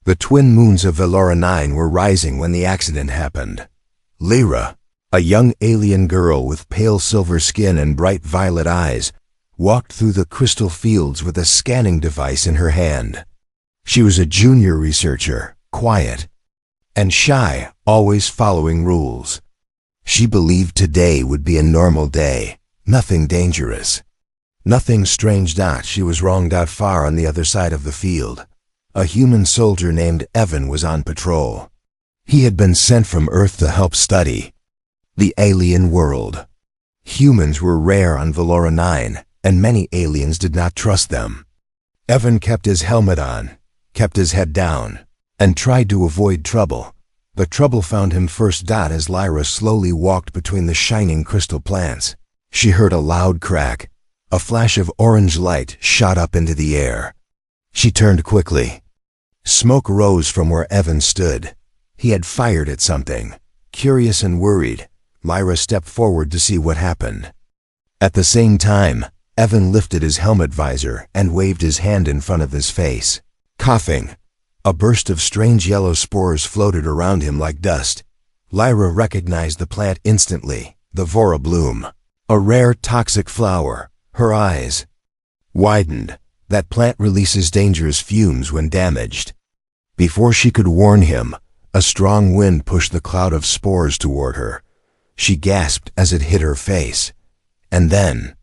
The twin moons of Velora 9 were rising when the accident happened. Lyra, a young alien girl with pale silver skin and bright violet eyes, walked through the crystal fields with a scanning device in her hand. She was a junior researcher, quiet and shy, always following rules. She believed today would be a normal day, nothing dangerous. Nothing strange. She was wrong. Far on the other side of the field, a human soldier named Evan was on patrol. He had been sent from Earth to help study the alien world. Humans were rare on Velora 9, and many aliens did not trust them. Evan kept his helmet on, kept his head down, and tried to avoid trouble. But trouble found him first. As Lyra slowly walked between the shining crystal plants, she heard a loud crack. A flash of orange light shot up into the air. She turned quickly. Smoke rose from where Evan stood. He had fired at something. Curious and worried, Lyra stepped forward to see what happened. At the same time, Evan lifted his helmet visor and waved his hand in front of his face. Coughing, a burst of strange yellow spores floated around him like dust. Lyra recognized the plant instantly, the Vora bloom, a rare toxic flower. Her eyes widened. That plant releases dangerous fumes when damaged. Before she could warn him, a strong wind pushed the cloud of spores toward her. She gasped as it hit her face. And then,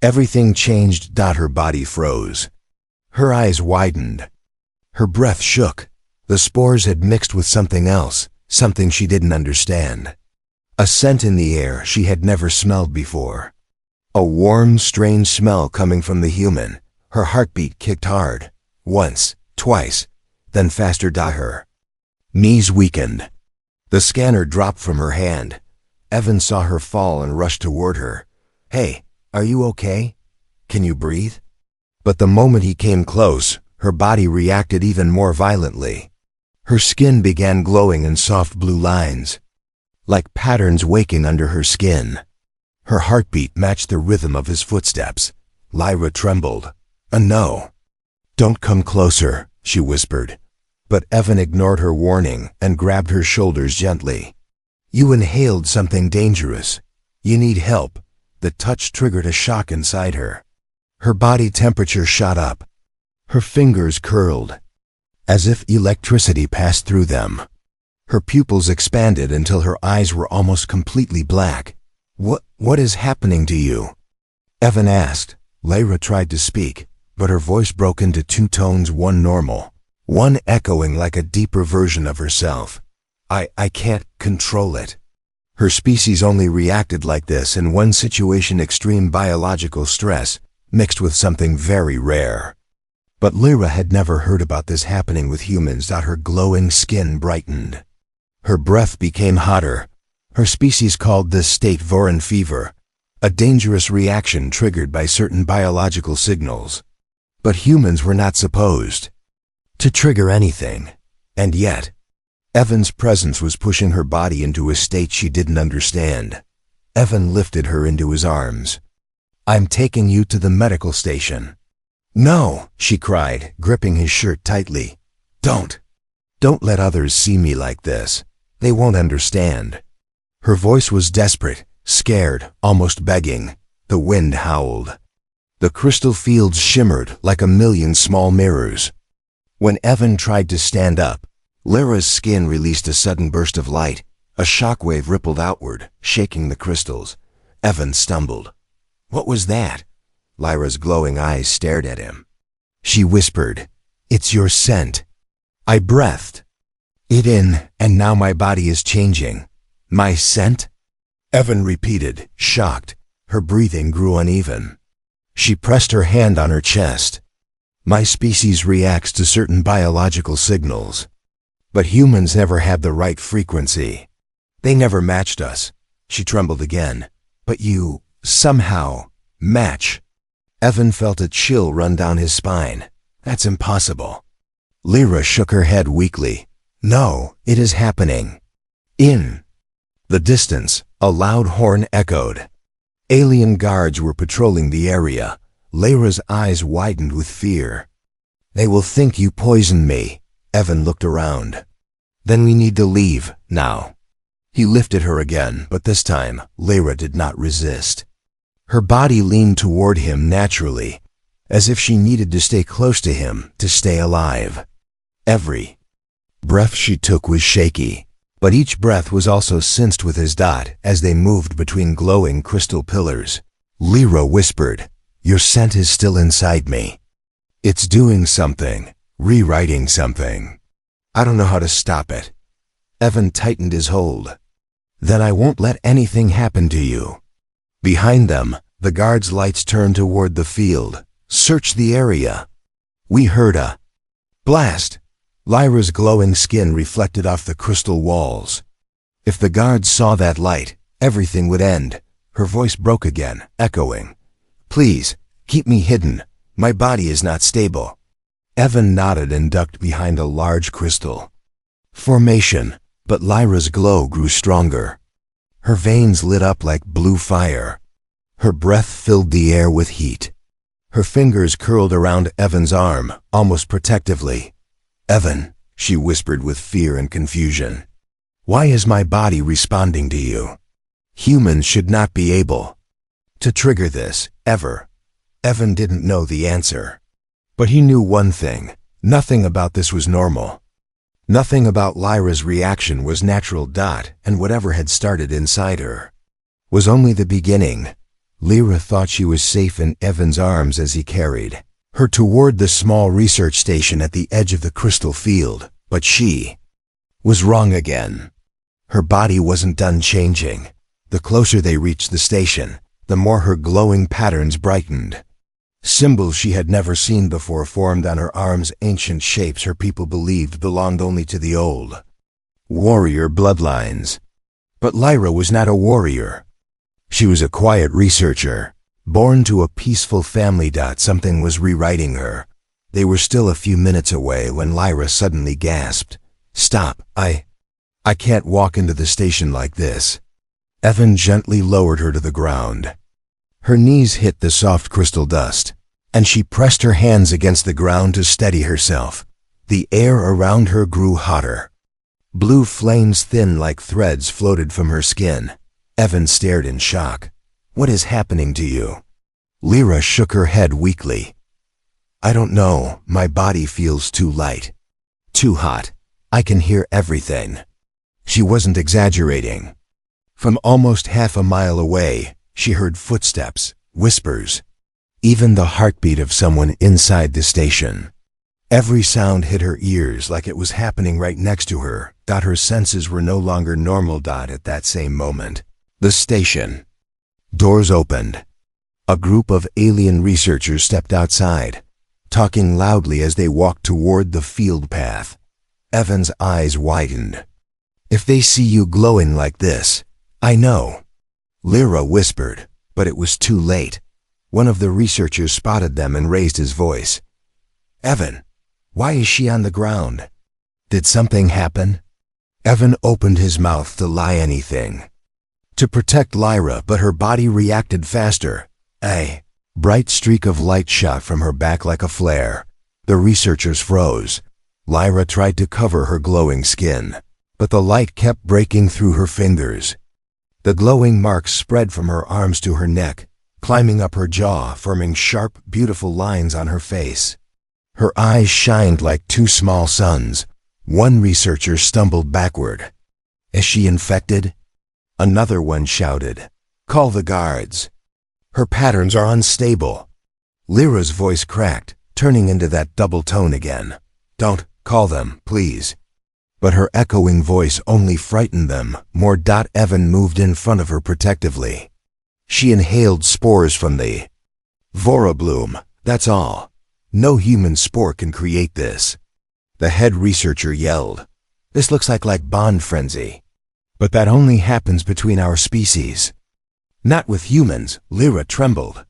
everything changed. Her body froze. Her eyes widened. Her breath shook. The spores had mixed with something else, something she didn't understand. A scent in the air she had never smelled before. A warm, strange smell coming from the human. Her heartbeat kicked hard. Once, twice, then faster. Her knees weakened. The scanner dropped from her hand. Evan saw her fall and rushed toward her. "Hey, are you okay? Can you breathe?" But the moment he came close, her body reacted even more violently. Her skin began glowing in soft blue lines, like patterns waking under her skin. Her heartbeat matched the rhythm of his footsteps. Lyra trembled. "No. Don't come closer," she whispered. But Evan ignored her warning and grabbed her shoulders gently. "You inhaled something dangerous. You need help." The touch triggered a shock inside her. Her body temperature shot up. Her fingers curled, as if electricity passed through them. Her pupils expanded until her eyes were almost completely black. What is happening to you?" Evan asked. Lyra tried to speak, but her voice broke into two tones, one normal, one echoing like a deeper version of herself. I can't control it." Her species only reacted like this in one situation: extreme biological stress, mixed with something very rare. But Lyra had never heard about this happening with humans. Her glowing skin brightened. Her breath became hotter. Her species called this state Voran fever, a dangerous reaction triggered by certain biological signals. But humans were not supposed to trigger anything. And yet, Evan's presence was pushing her body into a state she didn't understand. Evan lifted her into his arms. "I'm taking you to the medical station." "No," she cried, gripping his shirt tightly. Don't let others see me like this. They won't understand." Her voice was desperate, scared, almost begging. The wind howled. The crystal fields shimmered like a million small mirrors. When Evan tried to stand up, Lyra's skin released a sudden burst of light. A shockwave rippled outward, shaking the crystals. Evan stumbled. "What was that?" Lyra's glowing eyes stared at him. She whispered, "It's your scent." I breathed it in, and now my body is changing. "My scent?" Evan repeated, shocked. Her breathing grew uneven. She pressed her hand on her chest. "My species reacts to certain biological signals. But humans never had the right frequency. They never matched us." She trembled again. "But you, somehow, match." Evan felt a chill run down his spine. "That's impossible." Lyra shook her head weakly. "No, it is happening." In the distance, a loud horn echoed. Alien guards were patrolling the area. Lyra's eyes widened with fear. "They will think you poisoned me," Evan looked around. Then we need to leave, now. He lifted her again, but this time, Lyra did not resist. Her body leaned toward him naturally, as if she needed to stay close to him to stay alive. Every breath she took was shaky, but each breath was also sensed with his dot as they moved between glowing crystal pillars. Lyra whispered, "Your scent is still inside me. It's doing something, rewriting something. I don't know how to stop it." Evan tightened his hold. "Then I won't let anything happen to you." Behind them, the guards' lights turned toward the field. "Search the area." We heard a blast. Lyra's glowing skin reflected off the crystal walls. If the guards saw that light, everything would end. Her voice broke again, echoing, "Please, keep me hidden. My body is not stable." Evan nodded and ducked behind a large crystal formation, but Lyra's glow grew stronger. Her veins lit up like blue fire. Her breath filled the air with heat. Her fingers curled around Evan's arm, almost protectively. "Evan," she whispered with fear and confusion, "why is my body responding to you? Humans should not be able to trigger this, ever." Evan didn't know the answer. But he knew one thing: nothing about this was normal. Nothing about Lyra's reaction was natural. And whatever had started inside her was only the beginning. Lyra thought she was safe in Evan's arms as he carried her toward the small research station at the edge of the crystal field, but she was wrong again. Her body wasn't done changing. The closer they reached the station, the more her glowing patterns brightened. Symbols she had never seen before formed on her arms, ancient shapes her people believed belonged only to the old warrior bloodlines. But Lyra was not a warrior. She was a quiet researcher, born to a peaceful family. Something was rewriting her. They were still a few minutes away when Lyra suddenly gasped, "Stop, I can't walk into the station like this." Evan gently lowered her to the ground. Her knees hit the soft crystal dust, and she pressed her hands against the ground to steady herself. The air around her grew hotter. Blue flames thin like threads floated from her skin. Evan stared in shock. "What is happening to you?" Lyra shook her head weakly. "I don't know. My body feels too light. Too hot. I can hear everything." She wasn't exaggerating. From almost half a mile away, she heard footsteps, whispers, even the heartbeat of someone inside the station. Every sound hit her ears like it was happening right next to her. Her senses were no longer normal. At that same moment, the station doors opened. A group of alien researchers stepped outside, talking loudly as they walked toward the field path. Evan's eyes widened. "If they see you glowing like this, I know," Lyra whispered, but it was too late. One of the researchers spotted them and raised his voice. "Evan, why is she on the ground? Did something happen?" Evan opened his mouth to lie anything to protect Lyra, but her body reacted faster. A bright streak of light shot from her back like a flare. The researchers froze. Lyra tried to cover her glowing skin, but the light kept breaking through her fingers. The glowing marks spread from her arms to her neck, climbing up her jaw, forming sharp, beautiful lines on her face. Her eyes shined like two small suns. One researcher stumbled backward. "Is she infected?" Another one shouted, "Call the guards. Her patterns are unstable." Lyra's voice cracked, turning into that double tone again. "Don't call them, please." But her echoing voice only frightened them more. Evan moved in front of her protectively. She inhaled spores from the Vora bloom, that's all. No human spore can create this. The head researcher yelled, "This looks like bond frenzy. But that only happens between our species. Not with humans." Lyra trembled.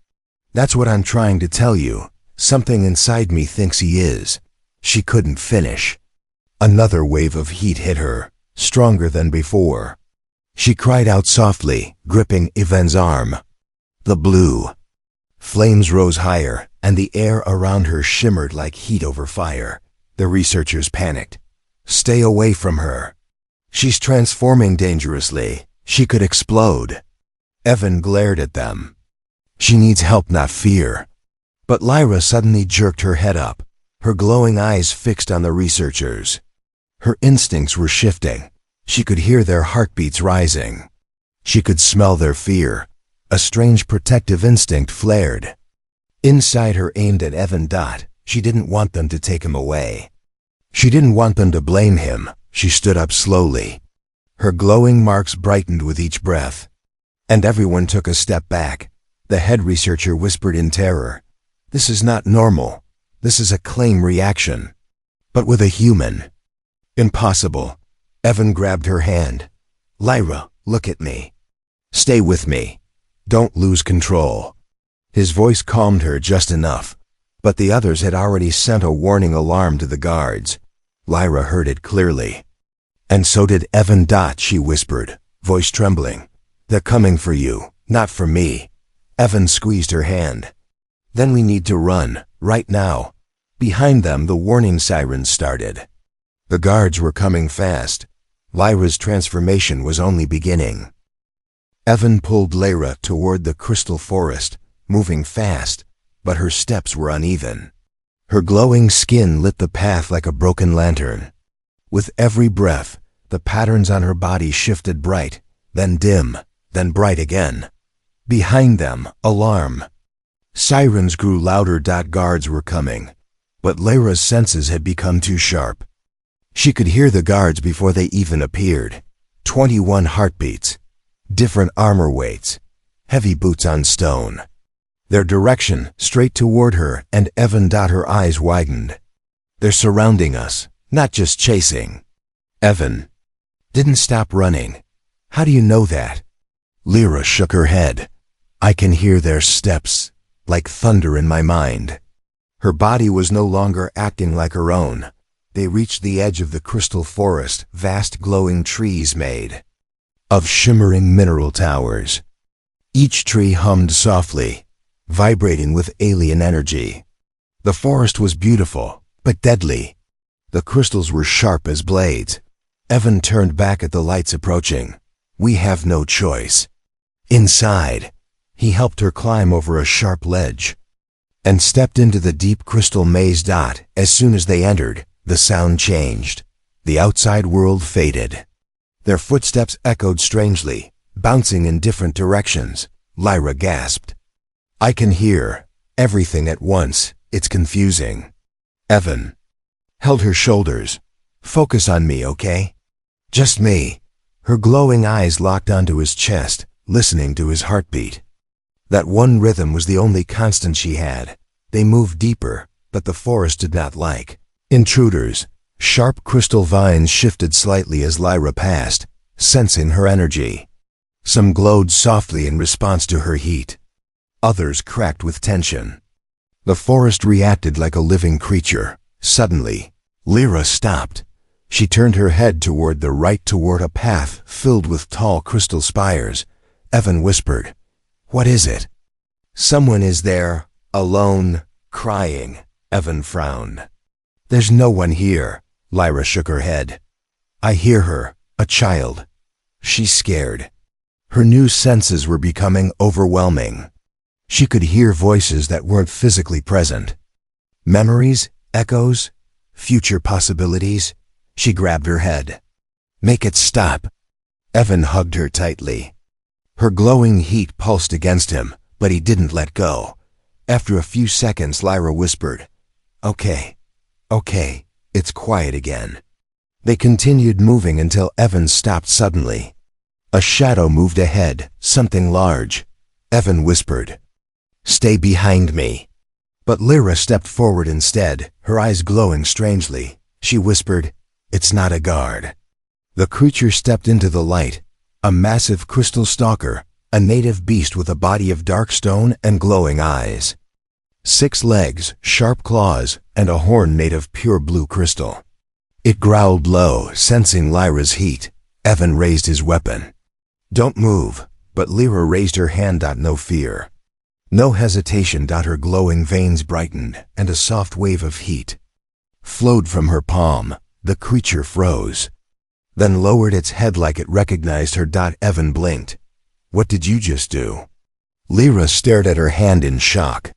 "That's what I'm trying to tell you. Something inside me thinks he is." She couldn't finish. Another wave of heat hit her, stronger than before. She cried out softly, gripping Evan's arm. The blue flames rose higher, and the air around her shimmered like heat over fire. The researchers panicked. Stay away from her. She's transforming dangerously. She could explode. Evan glared at them. She needs help, not fear. But Lyra suddenly jerked her head up, her glowing eyes fixed on the researchers. Her instincts were shifting. She could hear their heartbeats rising. She could smell their fear. A strange protective instinct flared. Inside her aimed at Evan. She didn't want them to take him away. She didn't want them to blame him. She stood up slowly. Her glowing marks brightened with each breath. And everyone took a step back. The head researcher whispered in terror, "This is not normal. This is a claim reaction. But with a human." "Impossible." Evan grabbed her hand. "Lyra, look at me. Stay with me. Don't lose control." His voice calmed her just enough, but the others had already sent a warning alarm to the guards. Lyra heard it clearly. "And so did Evan." She whispered, voice trembling. "They're coming for you, not for me." Evan squeezed her hand. "Then we need to run, right now." Behind them, the warning sirens started. The guards were coming fast. Lyra's transformation was only beginning. Evan pulled Lyra toward the crystal forest, moving fast, but her steps were uneven. Her glowing skin lit the path like a broken lantern. With every breath, the patterns on her body shifted bright, then dim, then bright again. Behind them, alarm. Sirens grew louder. Guards were coming, but Lyra's senses had become too sharp. She could hear the guards before they even appeared. 21 heartbeats, different armor weights, heavy boots on stone. Their direction, straight toward her, and Evan. Her eyes widened. "They're surrounding us, not just chasing." Evan didn't stop running. "How do you know that?" Lyra shook her head. "I can hear their steps, like thunder in my mind." Her body was no longer acting like her own. They reached the edge of the crystal forest, vast glowing trees made of shimmering mineral towers. Each tree hummed softly, vibrating with alien energy. The forest was beautiful, but deadly. The crystals were sharp as blades. Evan turned back at the lights approaching. "We have no choice." Inside, he helped her climb over a sharp ledge and stepped into the deep crystal maze. As soon as they entered, the sound changed. The outside world faded. Their footsteps echoed strangely, bouncing in different directions. Lyra gasped. "I can hear everything at once. It's confusing." Evan held her shoulders. "Focus on me, okay? Just me." Her glowing eyes locked onto his chest, listening to his heartbeat. That one rhythm was the only constant she had. They moved deeper, but the forest did not like intruders. Sharp crystal vines shifted slightly as Lyra passed, sensing her energy. Some glowed softly in response to her heat. Others cracked with tension. The forest reacted like a living creature. Suddenly, Lyra stopped. She turned her head toward the right, toward a path filled with tall crystal spires. Evan whispered, "What is it?" "Someone is there, alone, crying." Evan frowned. "There's no one here." Lyra shook her head. "I hear her, a child. She's scared." Her new senses were becoming overwhelming. She could hear voices that weren't physically present. Memories, echoes, future possibilities. She grabbed her head. "Make it stop." Evan hugged her tightly. Her glowing heat pulsed against him, but he didn't let go. After a few seconds, Lyra whispered, Okay. It's quiet again." They continued moving until Evan stopped suddenly. A shadow moved ahead, something large. Evan whispered, "Stay behind me." But Lyra stepped forward instead, her eyes glowing strangely. She whispered, "It's not a guard." The creature stepped into the light, a massive crystal stalker, a native beast with a body of dark stone and glowing eyes. 6 legs, sharp claws, and a horn made of pure blue crystal. It growled low, sensing Lyra's heat. Evan raised his weapon. "Don't move," but Lyra raised her hand. No fear. No hesitation. Her glowing veins brightened, and a soft wave of heat flowed from her palm. The creature froze, then lowered its head like it recognized her. Evan blinked. What did you just do? Lyra stared at her hand in shock.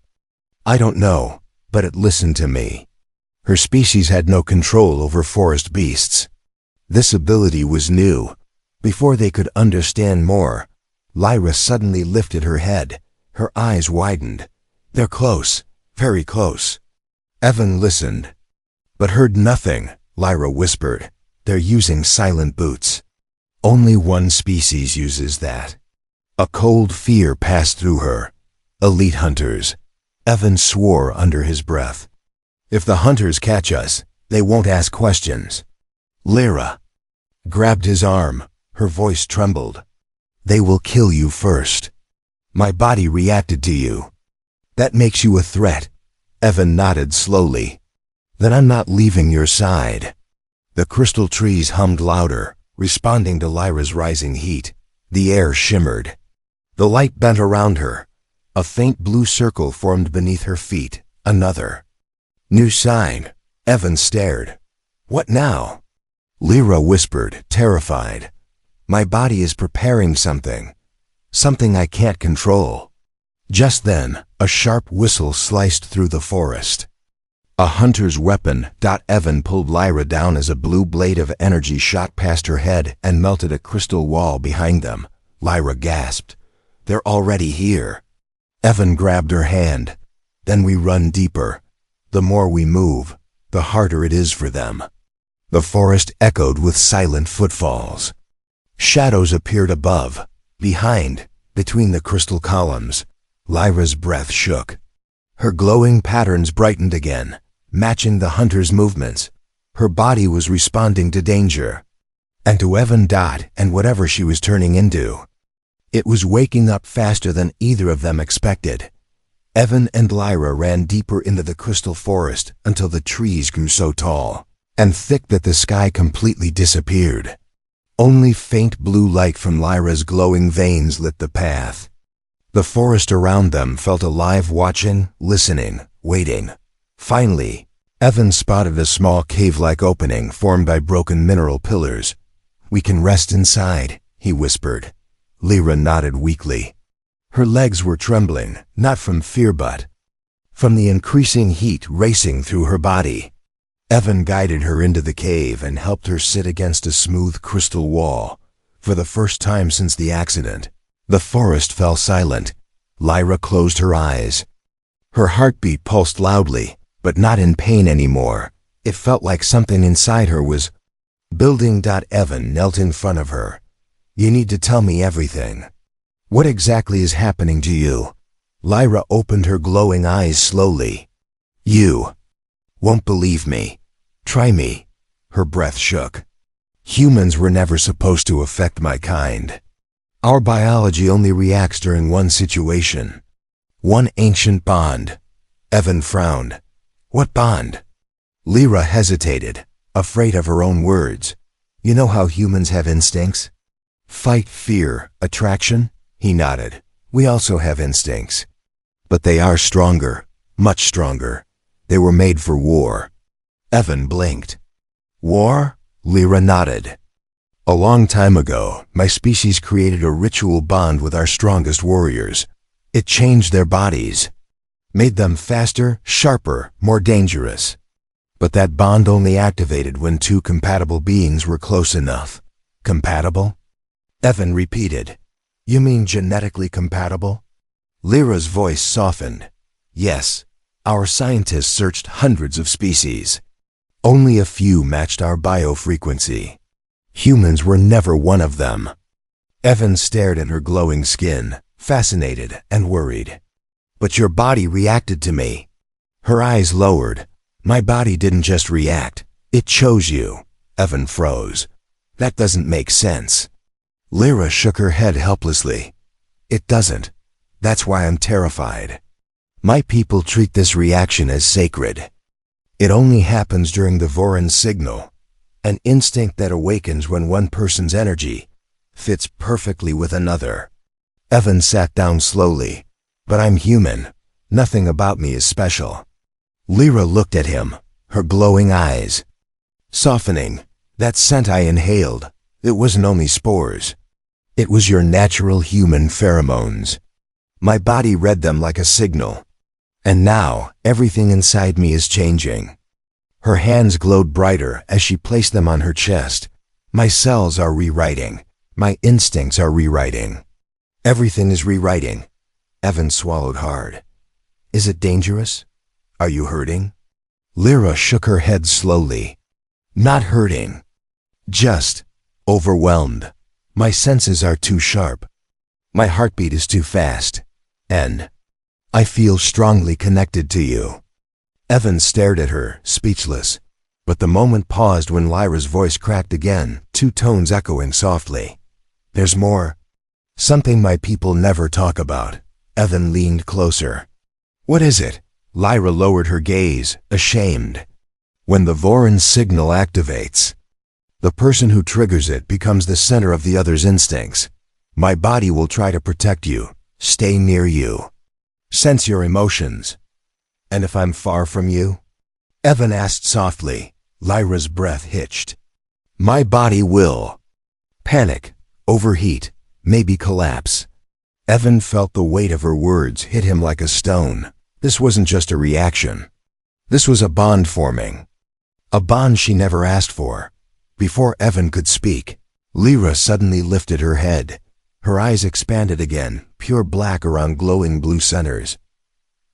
I don't know, but it listened to me. Her species had no control over forest beasts. This ability was new. Before they could understand more, Lyra suddenly lifted her head. Her eyes widened. They're close, very close. Evan listened, but heard nothing. Lyra whispered, they're using silent boots. Only one species uses that. A cold fear passed through her. Elite hunters. Evan swore under his breath. If the hunters catch us, they won't ask questions. Lyra grabbed his arm. Her voice trembled. They will kill you first. My body reacted to you. That makes you a threat. Evan nodded slowly. Then I'm not leaving your side. The crystal trees hummed louder, responding to Lyra's rising heat. The air shimmered. The light bent around her. A faint blue circle formed beneath her feet. Another. New sign. Evan stared. What now? Lyra whispered, terrified. My body is preparing something. Something I can't control. Just then, a sharp whistle sliced through the forest. A hunter's weapon. Evan pulled Lyra down as a blue blade of energy shot past her head and melted a crystal wall behind them. Lyra gasped. They're already here. Evan grabbed her hand. Then we run deeper. The more we move, the harder it is for them. The forest echoed with silent footfalls. Shadows appeared above, behind, between the crystal columns. Lyra's breath shook. Her glowing patterns brightened again, matching the hunter's movements. Her body was responding to danger. And to Evan. And whatever she was turning into. It was waking up faster than either of them expected. Evan and Lyra ran deeper into the crystal forest until the trees grew so tall and thick that the sky completely disappeared. Only faint blue light from Lyra's glowing veins lit the path. The forest around them felt alive, watching, listening, waiting. Finally, Evan spotted a small cave-like opening formed by broken mineral pillars. We can rest inside, he whispered. Lyra nodded weakly. Her legs were trembling, not from fear but from the increasing heat racing through her body. Evan guided her into the cave and helped her sit against a smooth crystal wall. For the first time since the accident, the forest fell silent. Lyra closed her eyes. Her heartbeat pulsed loudly, but not in pain anymore. It felt like something inside her was building. Evan knelt in front of her. You need to tell me everything. What exactly is happening to you? Lyra opened her glowing eyes slowly. You won't believe me. Try me. Her breath shook. Humans were never supposed to affect my kind. Our biology only reacts during one situation. One ancient bond. Evan frowned. What bond? Lyra hesitated, afraid of her own words. You know how humans have instincts? Fight, fear, attraction? He nodded. We also have instincts. But they are stronger, much stronger. They were made for war. Evan blinked. War? Lyra nodded. A long time ago, my species created a ritual bond with our strongest warriors. It changed their bodies, made them faster, sharper, more dangerous. But that bond only activated when two compatible beings were close enough. Compatible? Evan repeated. You mean genetically compatible? Lyra's voice softened. Yes, our scientists searched hundreds of species. Only a few matched our biofrequency. Humans were never one of them. Evan stared at her glowing skin, fascinated and worried. But your body reacted to me. Her eyes lowered. My body didn't just react. It chose you. Evan froze. That doesn't make sense. Lyra shook her head helplessly. It doesn't. That's why I'm terrified. My people treat this reaction as sacred. It only happens during the Voron signal, an instinct that awakens when one person's energy fits perfectly with another. Evan sat down slowly. But I'm human. Nothing about me is special. Lyra looked at him, her glowing eyes softening. That scent I inhaled, it wasn't only spores. It was your natural human pheromones. My body read them like a signal. And now, everything inside me is changing. Her hands glowed brighter as she placed them on her chest. My cells are rewriting. My instincts are rewriting. Everything is rewriting. Evan swallowed hard. Is it dangerous? Are you hurting? Lyra shook her head slowly. Not hurting. Just overwhelmed. My senses are too sharp. My heartbeat is too fast. And I feel strongly connected to you. Evan stared at her, speechless. But the moment paused when Lyra's voice cracked again, two tones echoing softly. There's more. Something my people never talk about. Evan leaned closer. What is it? Lyra lowered her gaze, ashamed. When the Voron signal activates, the person who triggers it becomes the center of the other's instincts. My body will try to protect you, stay near you, sense your emotions. And if I'm far from you? Evan asked softly. Lyra's breath hitched. My body will panic, overheat, maybe collapse. Evan felt the weight of her words hit him like a stone. This wasn't just a reaction. This was a bond forming. A bond she never asked for. Before Evan could speak, Lyra suddenly lifted her head. Her eyes expanded again, pure black around glowing blue centers.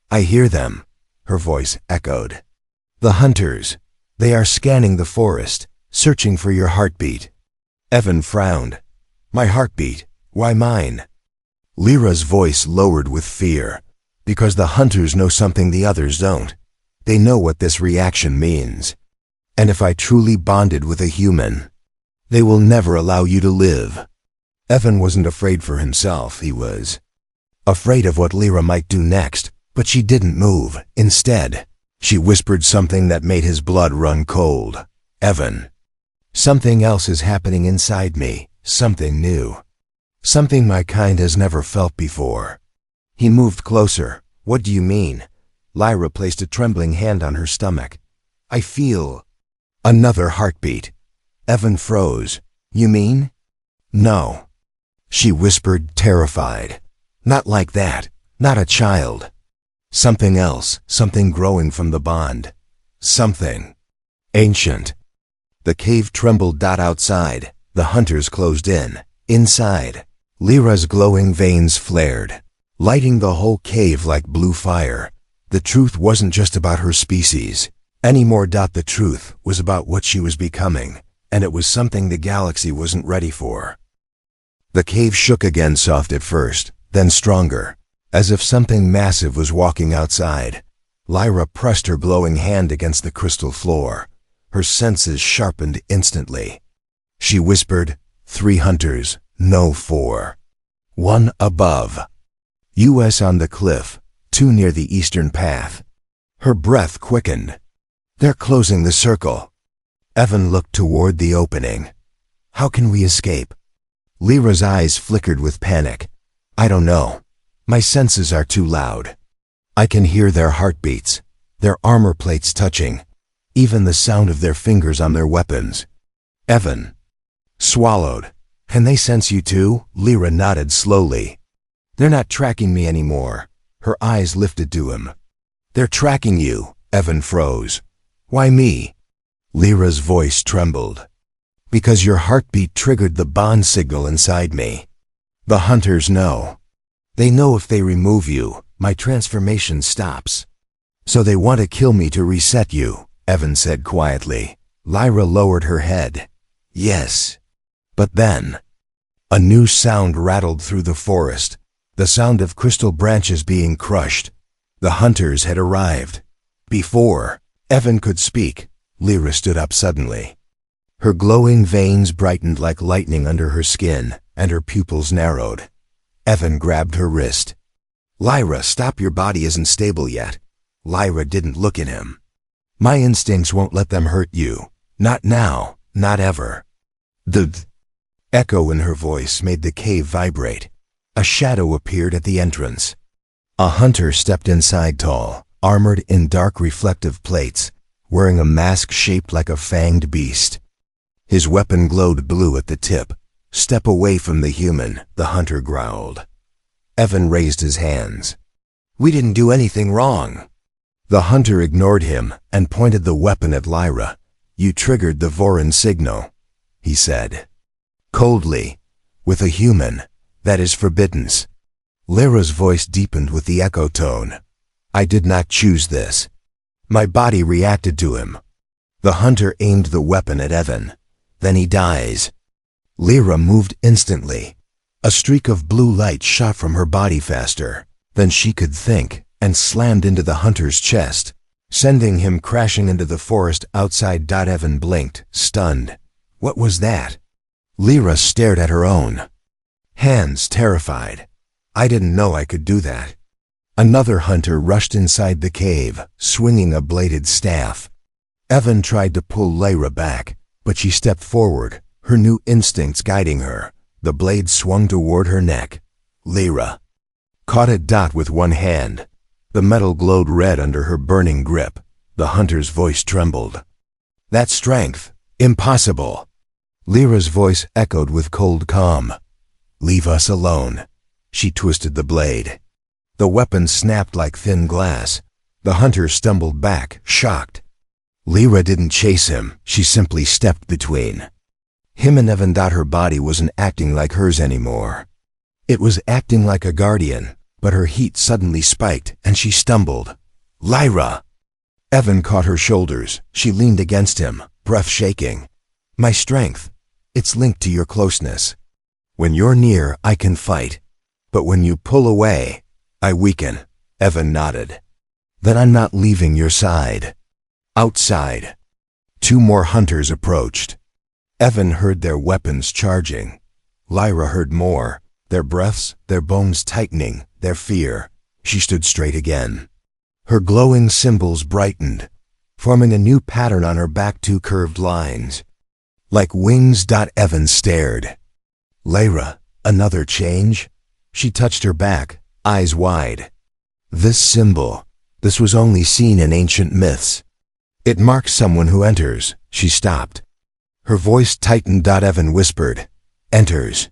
I hear them, her voice echoed. The hunters. They are scanning the forest, searching for your heartbeat. Evan frowned. My heartbeat? Why mine? Lyra's voice lowered with fear. Because the hunters know something the others don't. They know what this reaction means. And if I truly bonded with a human, they will never allow you to live. Evan wasn't afraid for himself, he was afraid of what Lyra might do next, but she didn't move. Instead, she whispered something that made his blood run cold. Evan, something else is happening inside me, something new. Something my kind has never felt before. He moved closer. What do you mean? Lyra placed a trembling hand on her stomach. I feel another heartbeat. Evan froze. You mean? No. She whispered, terrified. Not like that. Not a child. Something else, something growing from the bond. Something ancient. The cave trembled. Outside, the hunters closed in. Inside, Lyra's glowing veins flared, lighting the whole cave like blue fire. The truth wasn't just about her species anymore. The truth was about what she was becoming, and it was something the galaxy wasn't ready for. The cave shook again, soft at first, then stronger, as if something massive was walking outside. Lyra pressed her glowing hand against the crystal floor. Her senses sharpened instantly. She whispered, 3 hunters, no 4. 1 above. US on the cliff, 2 near the eastern path. Her breath quickened. They're closing the circle. Evan looked toward the opening. How can we escape? Lyra's eyes flickered with panic. I don't know. My senses are too loud. I can hear their heartbeats, their armor plates touching, even the sound of their fingers on their weapons. Evan swallowed. Can they sense you too? Lyra nodded slowly. They're not tracking me anymore. Her eyes lifted to him. They're tracking you. Evan froze. Why me? Lyra's voice trembled. Because your heartbeat triggered the bond signal inside me. The hunters know. They know if they remove you, my transformation stops. So they want to kill me to reset you, Evan said quietly. Lyra lowered her head. Yes. But then, a new sound rattled through the forest, the sound of crystal branches being crushed. The hunters had arrived. Before Evan could speak, Lyra stood up suddenly. Her glowing veins brightened like lightning under her skin, and her pupils narrowed. Evan grabbed her wrist. Lyra, stop, your body isn't stable yet. Lyra didn't look at him. My instincts won't let them hurt you. Not now, not ever. The echo in her voice made the cave vibrate. A shadow appeared at the entrance. A hunter stepped inside, tall, armored in dark reflective plates, wearing a mask shaped like a fanged beast. His weapon glowed blue at the tip. "Step away from the human," the hunter growled. Evan raised his hands. "We didn't do anything wrong." The hunter ignored him and pointed the weapon at Lyra. "You triggered the Voran signal," he said. Coldly, "With a human, that is forbidden." Lyra's voice deepened with the echo tone. "I did not choose this. My body reacted to him." The hunter aimed the weapon at Evan. "Then he dies." Lyra moved instantly. A streak of blue light shot from her body faster than she could think and slammed into the hunter's chest, sending him crashing into the forest outside. Evan blinked, stunned. What was that? Lyra stared at her own hands, terrified. "I didn't know I could do that." Another hunter rushed inside the cave, swinging a bladed staff. Evan tried to pull Lyra back, but she stepped forward, her new instincts guiding her. The blade swung toward her neck. Lyra caught it. With one hand. The metal glowed red under her burning grip. The hunter's voice trembled. "That strength. Impossible." Lyra's voice echoed with cold calm. "Leave us alone." She twisted the blade. The weapon snapped like thin glass. The hunter stumbled back, shocked. Lyra didn't chase him, she simply stepped between him and Evan. Her body wasn't acting like hers anymore. It was acting like a guardian, but her heat suddenly spiked and she stumbled. "Lyra!" Evan caught her shoulders. She leaned against him, breath shaking. "My strength. It's linked to your closeness. When you're near, I can fight. But when you pull away, I weaken." Evan nodded. "Then I'm not leaving your side." Outside, 2 more hunters approached. Evan heard their weapons charging. Lyra heard more, their breaths, their bones tightening, their fear. She stood straight again. Her glowing symbols brightened, forming a new pattern on her back, 2 curved lines. Like wings. Evan stared. "Lyra, another change?" She touched her back, eyes wide. "This symbol, this was only seen in ancient myths. It marks someone who enters." She stopped. Her voice tightened. Evan whispered, "Enters."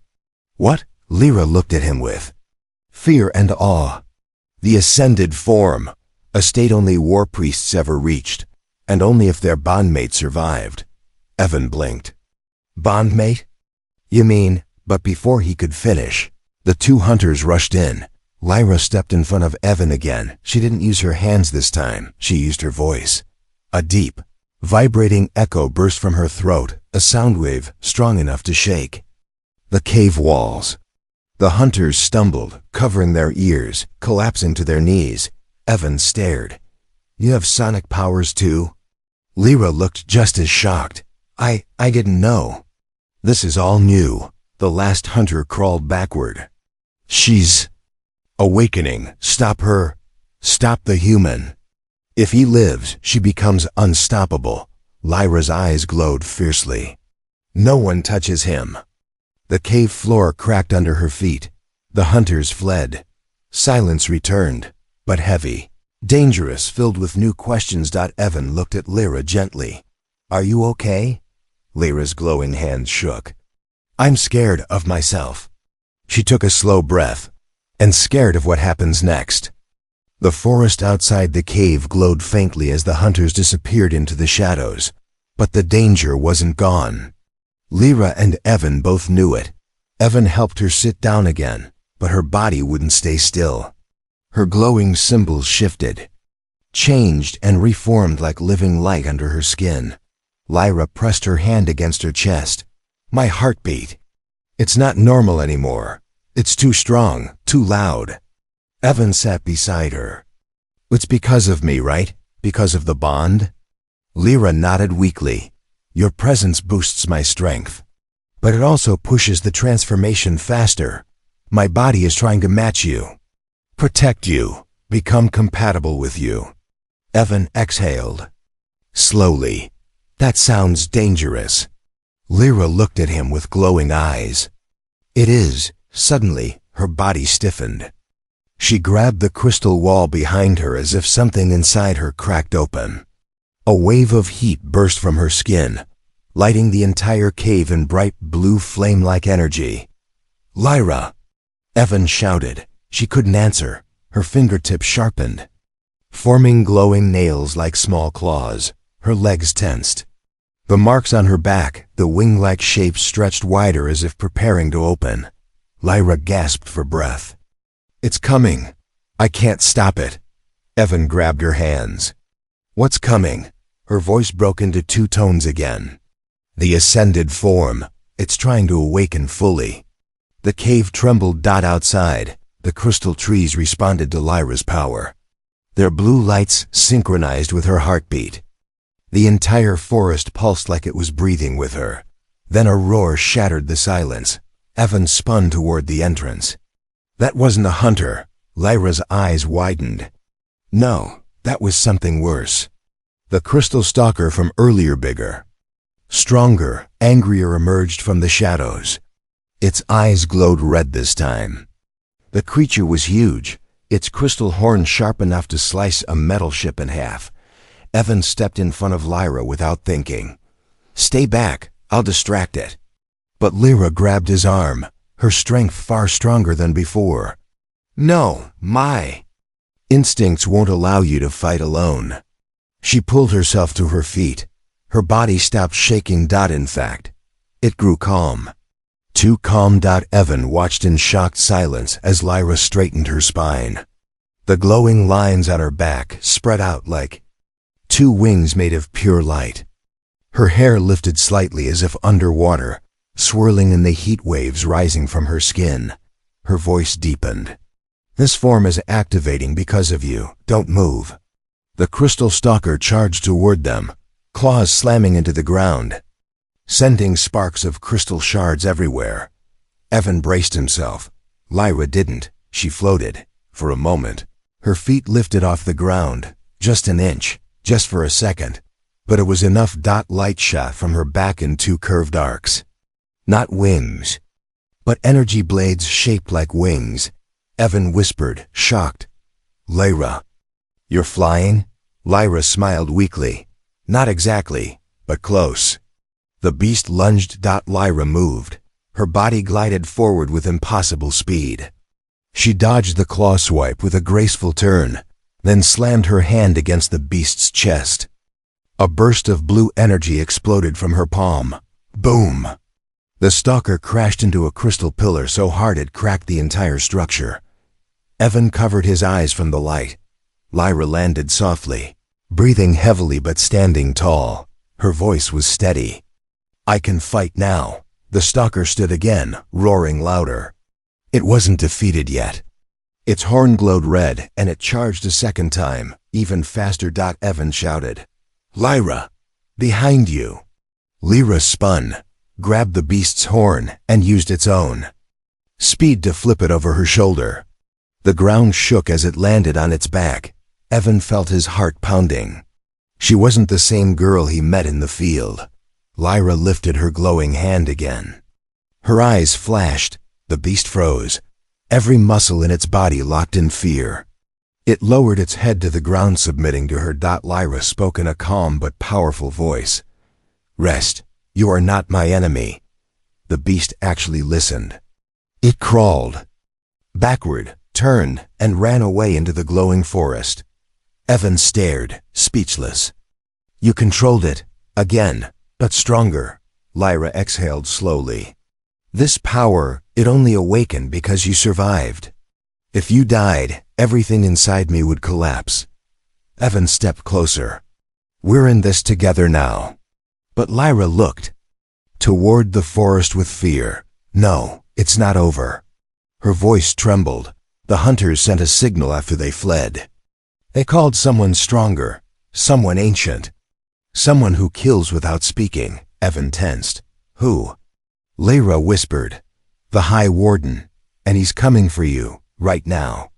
"What?" Lyra looked at him with fear and awe. "The ascended form, a state only war priests ever reached, and only if their bondmate survived." Evan blinked. "Bondmate? You mean?" But before he could finish, the 2 hunters rushed in. Lyra stepped in front of Evan again. She didn't use her hands this time. She used her voice. A deep, vibrating echo burst from her throat, a sound wave strong enough to shake the cave walls. The hunters stumbled, covering their ears, collapsing to their knees. Evan stared. "You have sonic powers too?" Lyra looked just as shocked. I didn't know." "This is all new." The last hunter crawled backward. "She's awakening. Stop her. Stop the human. If he lives, she becomes unstoppable." Lyra's eyes glowed fiercely. "No one touches him." The cave floor cracked under her feet. The hunters fled. Silence returned, but heavy, dangerous, filled with new questions. Evan looked at Lyra gently. "Are you okay?" Lyra's glowing hands shook. "I'm scared of myself." She took a slow breath. "And scared of what happens next." The forest outside the cave glowed faintly as the hunters disappeared into the shadows. But the danger wasn't gone. Lyra and Evan both knew it. Evan helped her sit down again, but her body wouldn't stay still. Her glowing symbols shifted, changed and reformed like living light under her skin. Lyra pressed her hand against her chest. "My heartbeat. It's not normal anymore. It's too strong, too loud." Evan sat beside her. "It's because of me, right? Because of the bond?" Lyra nodded weakly. "Your presence boosts my strength. But it also pushes the transformation faster. My body is trying to match you, protect you, become compatible with you." Evan exhaled. Slowly. "That sounds dangerous." Lyra looked at him with glowing eyes. "It is." Suddenly, her body stiffened. She grabbed the crystal wall behind her as if something inside her cracked open. A wave of heat burst from her skin, lighting the entire cave in bright blue flame-like energy. "Lyra!" Evan shouted. She couldn't answer. Her fingertips sharpened, forming glowing nails like small claws. Her legs tensed. The marks on her back, the wing-like shapes stretched wider as if preparing to open. Lyra gasped for breath. "It's coming. I can't stop it." Evan grabbed her hands. "What's coming?" Her voice broke into two tones again. "The ascended form. It's trying to awaken fully." The cave trembled. Outside, the crystal trees responded to Lyra's power. Their blue lights synchronized with her heartbeat. The entire forest pulsed like it was breathing with her. Then a roar shattered the silence. Evan spun toward the entrance. That wasn't a hunter. Lyra's eyes widened. No, that was something worse. The crystal stalker from earlier, bigger, stronger, angrier, emerged from the shadows. Its eyes glowed red this time. The creature was huge, its crystal horn sharp enough to slice a metal ship in half. Evan stepped in front of Lyra without thinking. "Stay back, I'll distract it." But Lyra grabbed his arm, her strength far stronger than before. "No, my instincts won't allow you to fight alone." She pulled herself to her feet. Her body stopped shaking. In fact, it grew calm. Too calm. Evan watched in shocked silence as Lyra straightened her spine. The glowing lines on her back spread out like two wings made of pure light. Her hair lifted slightly as if underwater, swirling in the heat waves rising from her skin. Her voice deepened. "This form is activating because of you. Don't move." The crystal stalker charged toward them, claws slamming into the ground, sending sparks of crystal shards everywhere. Evan braced himself. Lyra didn't. She floated. For a moment, her feet lifted off the ground, just an inch, just for a second. But it was enough. Light shot from her back in two curved arcs. Not wings, but energy blades shaped like wings. Evan whispered, shocked. "Lyra, you're flying?" Lyra smiled weakly. "Not exactly, but close." The beast lunged. Lyra moved. Her body glided forward with impossible speed. She dodged the claw swipe with a graceful turn, then slammed her hand against the beast's chest. A burst of blue energy exploded from her palm. Boom! The stalker crashed into a crystal pillar so hard it cracked the entire structure. Evan covered his eyes from the light. Lyra landed softly, breathing heavily but standing tall. Her voice was steady. "I can fight now." The stalker stood again, roaring louder. It wasn't defeated yet. Its horn glowed red, and it charged a second time, even faster. Evan shouted, "Lyra, behind you!" Lyra spun, grabbed the beast's horn, and used its own speed to flip it over her shoulder. The ground shook as it landed on its back. Evan felt his heart pounding. She wasn't the same girl he met in the field. Lyra lifted her glowing hand again. Her eyes flashed. The beast froze. Every muscle in its body locked in fear. It lowered its head to the ground, submitting to her. Lyra spoke in a calm but powerful voice. "Rest. You are not my enemy." The beast actually listened. It crawled backward, turned, and ran away into the glowing forest. Evan stared, speechless. "You controlled it, again, but stronger." Lyra exhaled slowly. "This power, it only awakened because you survived. If you died, everything inside me would collapse." Evan stepped closer. "We're in this together now." But Lyra looked toward the forest with fear. "No, it's not over." Her voice trembled. The hunters sent a signal after they fled. They called someone stronger, someone ancient, someone who kills without speaking. Evan tensed. "Who?" Lyra whispered. "The High Warden, and he's coming for you, right now."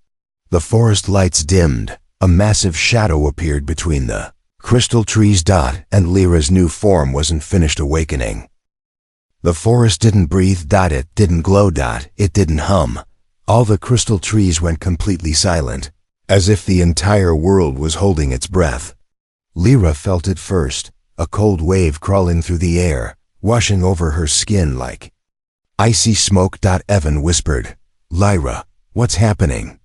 The forest lights dimmed. A massive shadow appeared between the crystal trees. And Lyra's new form wasn't finished awakening. The forest didn't breathe. It didn't glow. It didn't hum. All the crystal trees went completely silent, as if the entire world was holding its breath. Lyra felt it first, a cold wave crawling through the air, washing over her skin like icy smoke. Evan whispered, "Lyra, what's happening?"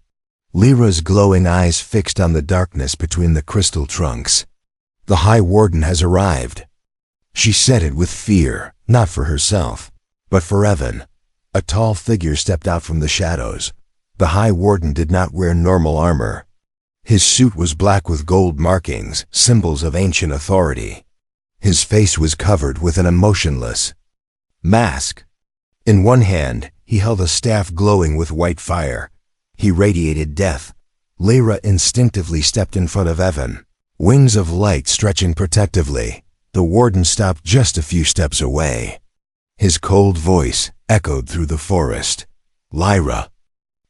Lyra's glowing eyes fixed on the darkness between the crystal trunks. "The High Warden has arrived." She said it with fear, not for herself, but for Evan. A tall figure stepped out from the shadows. The High Warden did not wear normal armor. His suit was black with gold markings, symbols of ancient authority. His face was covered with an emotionless mask. In one hand, he held a staff glowing with white fire. He radiated death. Lyra instinctively stepped in front of Evan, wings of light stretching protectively. The warden stopped just a few steps away. His cold voice echoed through the forest. "Lyra,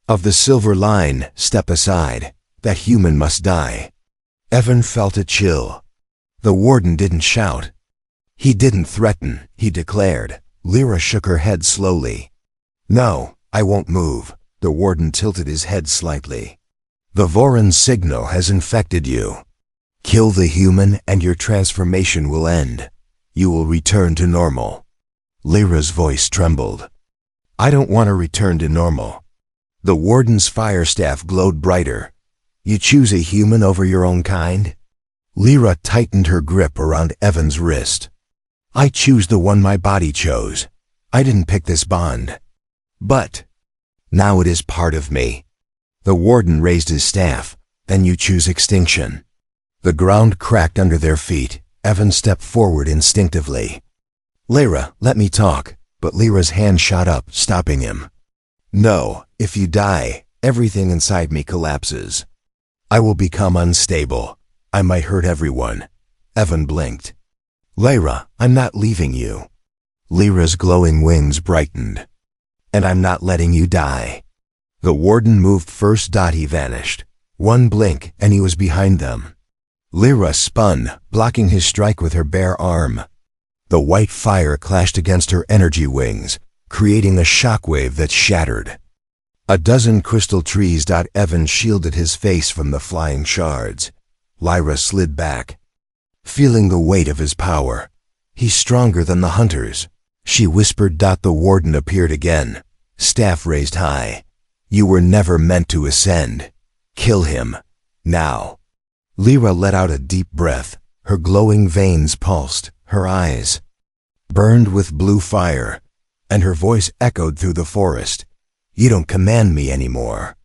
of the Silver Line, step aside. That human must die." Evan felt a chill. The warden didn't shout. He didn't threaten, he declared. Lyra shook her head slowly. "No, I won't move." The warden tilted his head slightly. "The Voron signal has infected you. Kill the human and your transformation will end. You will return to normal." Lyra's voice trembled. "I don't want to return to normal." The warden's fire staff glowed brighter. "You choose a human over your own kind?" Lyra tightened her grip around Evan's wrist. "I choose the one my body chose. I didn't pick this bond. But now it is part of me." The warden raised his staff. "Then you choose extinction." The ground cracked under their feet. Evan stepped forward instinctively. "Lyra, let me talk." But Lyra's hand shot up, stopping him. "No, if you die, everything inside me collapses. I will become unstable. I might hurt everyone." Evan blinked. "Lyra, I'm not leaving you." Lyra's glowing wings brightened. "And I'm not letting you die." The warden moved first. He vanished. One blink, and he was behind them. Lyra spun, blocking his strike with her bare arm. The white fire clashed against her energy wings, creating a shockwave that shattered. A dozen crystal trees. Evan shielded his face from the flying shards. Lyra slid back, feeling the weight of his power. "He's stronger than the hunters," she whispered. The warden appeared again, staff raised high. "You were never meant to ascend. Kill him, now." Lyra let out a deep breath. Her glowing veins pulsed, her eyes burned with blue fire, and her voice echoed through the forest. "You don't command me anymore."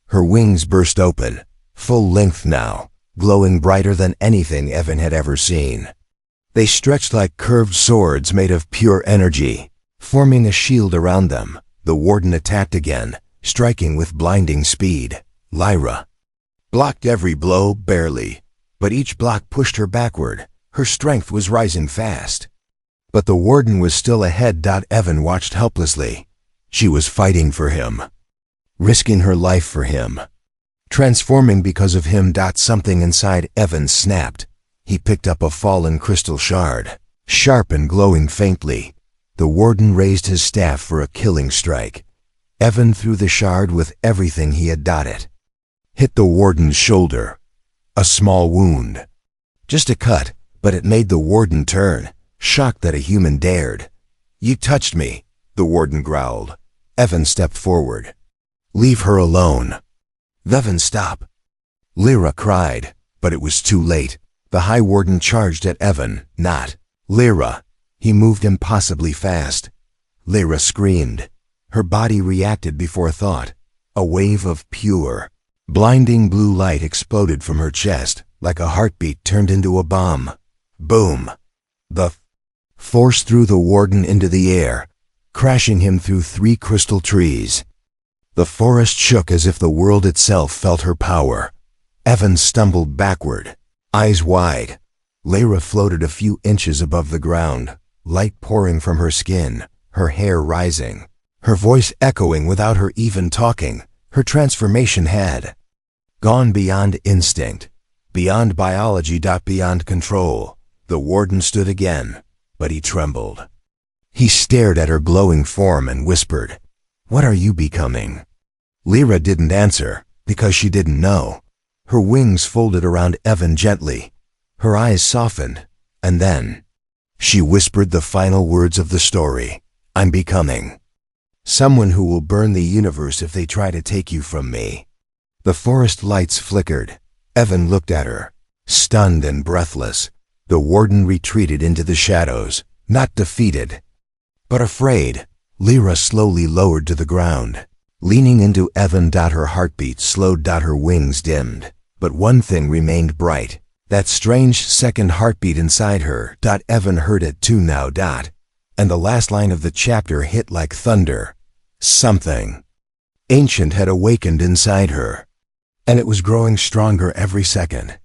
Her wings burst open, full length now, glowing brighter than anything Evan had ever seen. They stretched like curved swords made of pure energy, forming a shield around them. The warden attacked again, striking with blinding speed. Lyra blocked every blow, barely, but each block pushed her backward. Her strength was rising fast. But the warden was still ahead. Evan watched helplessly. She was fighting for him, risking her life for him, transforming because of him. Something inside Evan snapped. He picked up a fallen crystal shard, sharp and glowing faintly. The warden raised his staff for a killing strike. Evan threw the shard with everything he had. It hit the warden's shoulder. A small wound. Just a cut, but it made the warden turn, shocked that a human dared. "You touched me," the warden growled. Evan stepped forward. "Leave her alone." "Evan, stop!" Lyra cried, but it was too late. The High Warden charged at Evan, not Lyra. He moved impossibly fast. Lyra screamed. Her body reacted before thought. A wave of pure, blinding blue light exploded from her chest, like a heartbeat turned into a bomb. Boom! The force threw the warden into the air, crashing him through 3 crystal trees. The forest shook as if the world itself felt her power. Evan stumbled backward, eyes wide. Lyra floated a few inches above the ground, light pouring from her skin, her hair rising, her voice echoing without her even talking. Her transformation had gone beyond instinct, beyond biology. Beyond control. The warden stood again, but he trembled. He stared at her glowing form and whispered, "What are you becoming?" Lyra didn't answer, because she didn't know. Her wings folded around Evan gently. Her eyes softened, and then she whispered the final words of the story. I'm becoming someone who will burn the universe if they try to take you from me. The forest lights flickered. Evan looked at her, stunned and breathless. The warden retreated into the shadows, not defeated, but afraid. Lyra slowly lowered to the ground. Leaning into Evan, her heartbeat slowed, her wings dimmed. But one thing remained bright. That strange second heartbeat inside her. Evan heard it too now. And the last line of the chapter hit like thunder. Something ancient had awakened inside her, and it was growing stronger every second.